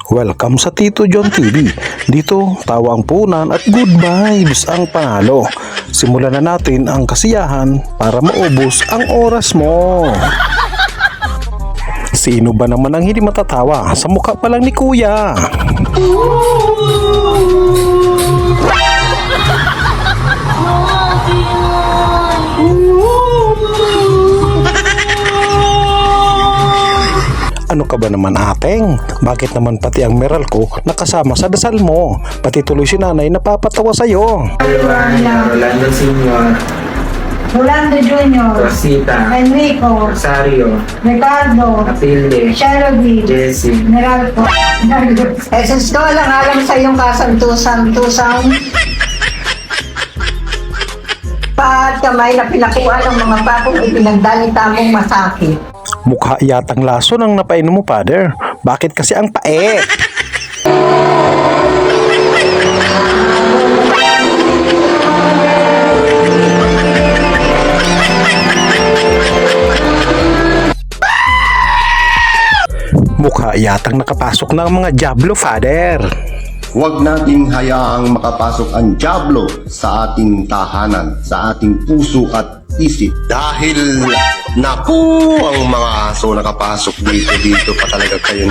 Welcome sa Tito John TV. Dito, tawa ang punan at good vibes ang panalo. Simulan na natin ang kasiyahan para maubos ang oras mo. Sino ba naman ang hindi matatawa sa mukha pa lang ni Kuya? Ano ka ba naman ateng? Bakit naman pati ang meral ko nakasama sa dasal mo? Pati tuloy si nanay napapatawa sa'yo. Rolando Sr., Rolando Jr., Rosita, Enrico, Rosario, Ricardo, Matilde, Shelby, Jessie, Meralco. Jesus ko, alang-alang sa iyong kasantusan-tusang paat kamay na pinakuha ng mga pakong ipinagdalita mong masakit. Mukha yatang laso ng napainom mo, Father. Bakit kasi ang paet? Mukha yatang nakapasok ng mga Diablo, Father. Huwag nating hayaang makapasok ang dyablo sa ating tahanan, sa ating puso at isip. Dahil naku, ang mga aso nakapasok dito pa talaga kayo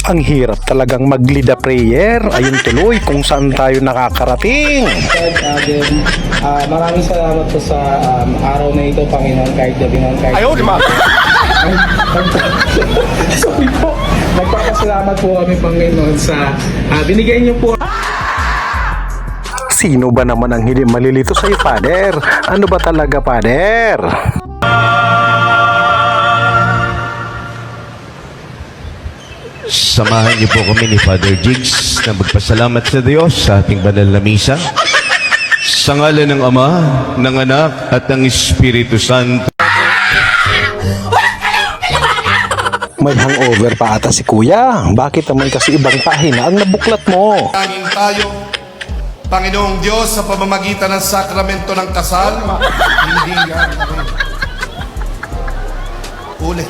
Ang hirap talagang mag-lead a prayer. Ayun tuloy kung saan tayo nakakarating. Maraming salamat po sa araw na ito, Panginoon, kahit gabi noon, kahit... Ayaw, di ba? Sorry po. Nagpapasalamat po kami, Panginoon, sa binigay niyo po. Sino ba naman ang hindi malilito sa'yo, Father? Ano ba talaga, Father? Samahan niyo po kami ni Father Jigs na magpasalamat sa Diyos sa ating banal na misa. Sa ngalan ng Ama, ng Anak, at ng Espiritu Santo. May hangover pa ata si Kuya. Bakit naman kasi ibang pahina ang nabuklat mo? Tanging tayo, Panginoong Diyos, sa pamamagitan ng sakramento ng kasal, hindi yan. Ulit.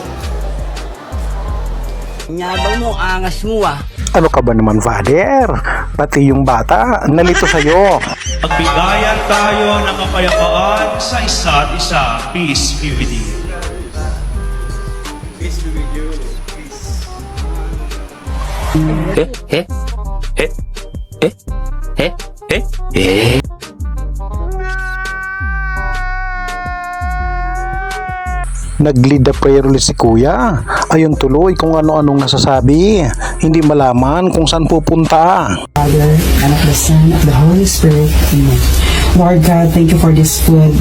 Nyabang mo, angas mo ah. Ano ka ba naman, Father? Pati yung bata, nalito sa'yo. Magbigayan tayo ng kapayapaan sa isa't isa. Peace be with you. Peace be with you. Nag-lead the prayer ulit si Kuya. Ayun tuloy kung ano-anong nasasabi. Hindi malaman kung saan pupunta. Father, and of the Son, of the Holy Spirit. Amen. Lord God, thank you for this food.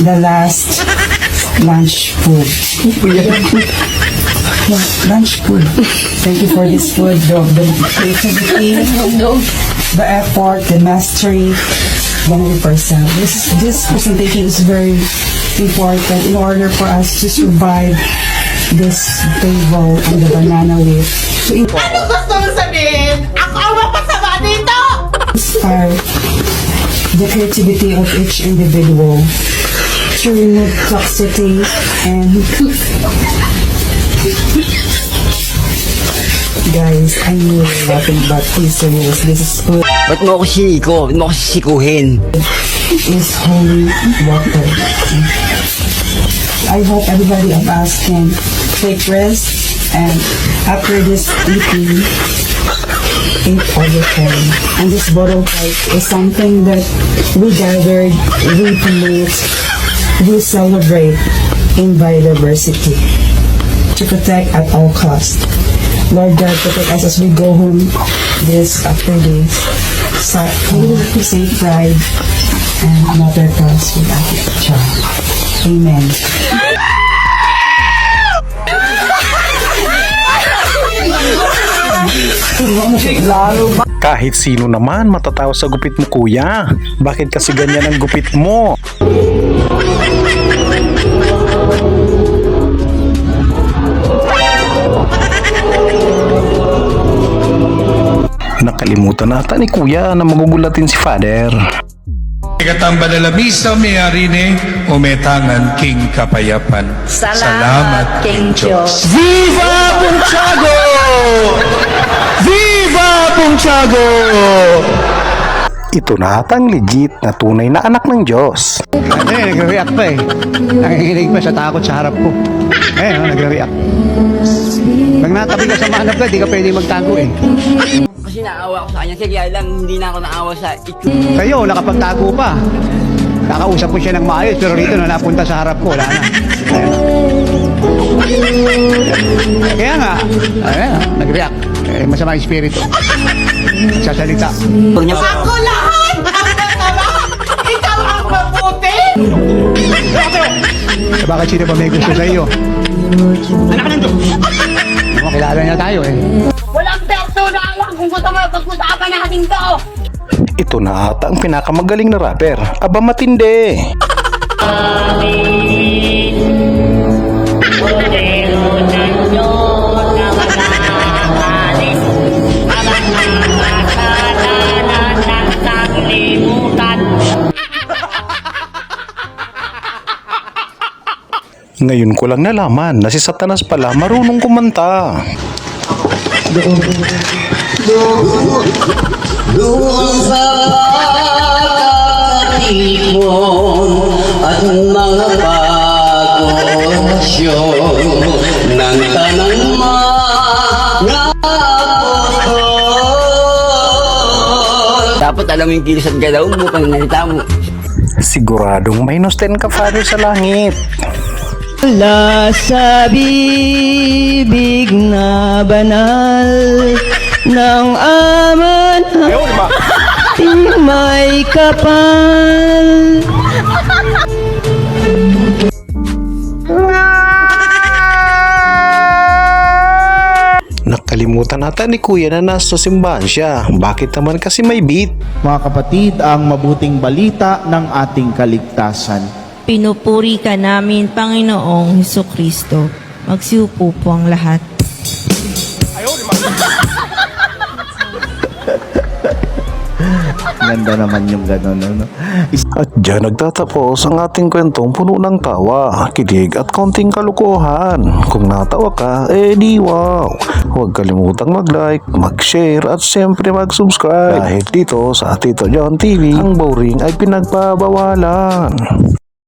The last lunch food. Lunch food. Thank you for this food, the creativity, the effort, the mastery, 100%. This presentation is very important in order for us to survive this table and the banana leaf. Ano gusto mo sabihin? Ako ang mapasama dito! Inspire the creativity of each individual to remove toxicity and guys, I know you're laughing, but please serious. This is food. Ba't mo ako siniko? Ba't mo ako sisikuhin? Is holy water. I hope everybody of us can take rest and after this eating, eat everything. And this bottle fight is something that we gathered, we promote, we celebrate in biodiversity to protect at all costs. Lord God, protect us as we go home this after this. Safe ride and another cross with our child. Amen. Kahit sino naman matatawa sa gupit mo, Kuya. Bakit kasi ganyan ang gupit mo? Nakalimutan nata ni Kuya na magugulatin si Father. Katang Banalabisa may-ari ni umetangan King Kapayapan. Salamat King Diyos. Viva Punchago! Viva Punchago! Ito na atang legit na tunay na anak ng Diyos. Nagre-react pa eh. Nanginginig pa sa takot sa harap ko. Nagre-react. Pag natabi ka sa mahanap ka, di ka pwede magtago eh. Kasi naawa ko sa kanya, kaya lang hindi na ako naawa sa itsura. Kayo, nakapagtago pa. Nakausap ko siya ng maayos, pero rito na napunta sa harap ko, wala na. Kaya nga, nag-react. Masama yung spirito. Sasalita. Ako lahat! Ikaw ang mabuti! Bakit sino ba may gusto sa iyo? Anak ka nandun! Kilala niya tayo eh. Walang persona alam kung gusto mo pag-usapan natin to! Ito na ata ang pinakamagaling na rapper. Aba matindi. Ngayon ko lang nalaman na si Satanas pala marunong kumanta. Doon sa katipon at mga pagkosyon ng tanang mga apostol. Dapat alam mo yung kilos at galaw mo pag nalita mo. Siguradong may nostalgia ka, Father, sa langit. Wala sa bibig na banal ng Ama natin may kapal. Nakalimutan ata ni Kuya na nasa simbahan siya. Bakit naman kasi may beat? Mga kapatid, ang mabuting balita ng ating kaligtasan. Pinupuri ka namin, Panginoong Hesukristo. Magsiupo po ang lahat. Ganda naman yung gano'n, ano? At dyan nagtatapos ang ating kwentong puno ng tawa, kilig at konting kalukuhan. Kung natawa ka, di wow! Huwag kalimutang mag-like, mag-share at siyempre mag-subscribe. Dahil dito sa Tito John TV, ang boring ay pinagbabawalan.